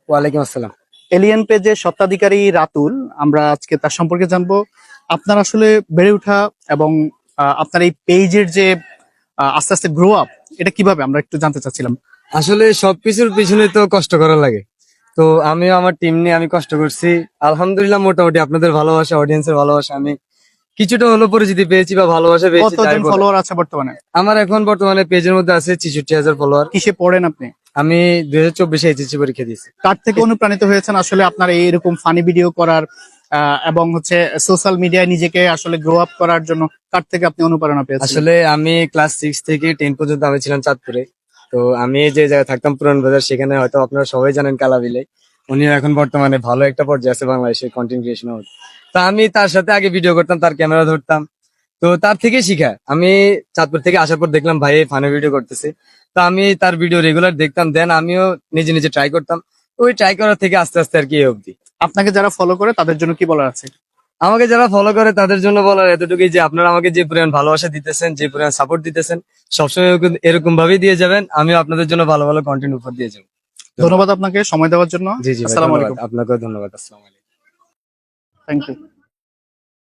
ওয়ালাইকুম আসসালাম। এলিয়েন পেজের স্বত্বাধিকারী রাতুল, আমরা আজকে তার সম্পর্কে জানবো। আপনার আসলে বেড়ে ওঠা এবং আপনার এই পেজের যে আস্তে আস্তে গ্রো আপ, এটা কিভাবে আমরা একটু জানতে চাচ্ছিলাম। আসলে সবকিছুর পিছনে তো কষ্ট করা লাগে। তো আমিও আমার টিম নিয়ে আমি কষ্ট করছি। আলহামদুলিল্লাহ মোটামুটি আপনাদের ভালোবাসা, অডিয়েন্সের ভালোবাসা আমি কিছুটা হলো পরিচিতি পেয়েছি বা ভালোবাসা পেয়েছি। কতজন ফলোয়ার আছে বর্তমানে? আমার এখন বর্তমানে পেজের মধ্যে আছে 66,000 ফলোয়ার। কিসে পড়েন আপনি? আমি 2024 এইচএসসি পরীক্ষা দিয়েছি। কার থেকে অনুপ্রাণিত হয়েছেন আসলে আপনার এইরকম ফানি ভিডিও করার এবং হচ্ছে সোশ্যাল মিডিয়ায় নিজেকে আসলে গ্রো আপ করার জন্য কার থেকে আপনি অনুপ্রেরণা পেয়েছেন? আসলে আমি ক্লাস 6 থেকে 10 পর্যন্ত আমি ছিলাম চাঁদপুরে। তো আমি যে জায়গায় থাকতাম পুরান বাজার, সেখানে হয়তো আপনারা সবাই জানেন কালাবিলে। উনিও এখন বর্তমানে ভালো একটা পর্যায়ে আছে বাংলাদেশের কন্টেন্ট ক্রিয়েশন। তা আমি তার সাথে আগে ভিডিও করতাম, তার ক্যামেরা ধরতাম। তো তার থেকে শিখা আমি চাঁদপুর থেকে আসার পর দেখলাম ভাই ফানি ভিডিও করতেছে। তো আমি তার ভিডিও রেগুলার দেখতাম, দেন আমিও নিজে নিজে ট্রাই করতাম। তো ওই ট্রাই করার থেকে আস্তে আস্তে আর কি এই অবধি। আপনাকে যারা ফলো করে তাদের জন্য কি বলার আছে? আমাকে যারা ফলো করে তাদের জন্য বলার এতটুকুই যে আপনারা আমাকে যে পরিমাণ ভালোবাসা দিতেছেন, যে পরিমাণ সাপোর্ট দিতেছেন, সবসময় এরকম ভাবেই দিয়ে যাবেন। আমিও আপনাদের জন্য ভালো ভালো কন্টেন্ট উপর দিয়ে যাবো। ধন্যবাদ আপনাকে সময় দেওয়ার জন্য। জি জি ভাই, আসসালামু ধন্যবাদ আলাইকুম। আপনাকেও ধন্যবাদ। আসসালামু আলাইকুম। Thank you.